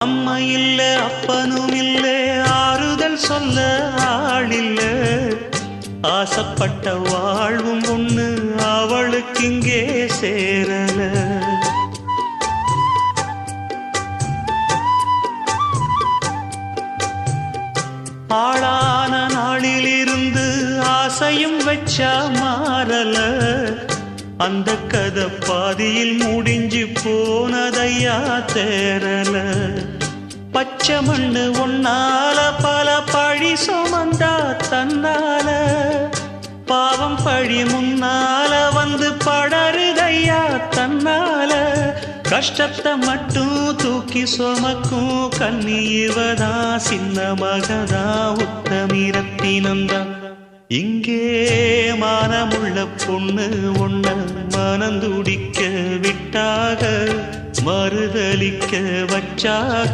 அம்மா இல்ல அப்பனும் இல்ல ஆறுதல் சொல்ல ஆளில்ல ஆசைப்பட்ட வாழ்வும் ஒண்ணு அவளுக்கு இங்கே சேரல ஆளான நாளிலிருந்து ஆசையும் வச்சா மாறல அந்த கதை பாதியில் முடிஞ்சு போனதையா தேரல பச்சை மண்ணு ஒன்னால பல பழி சுமந்தா தன்னால பாவம் பழி முன்னால வந்து படருதையா தன்னால கஷ்டத்தை மட்டும் தூக்கி சுமக்கும் கண்ணீவதா சின்ன மகதா உத்தமிரத்தினந்தா இங்கே மானமுள்ள பொண்ணு ஒண்ண மனந்துடிக்க விட்டாக மறுதலிக்க வச்சாக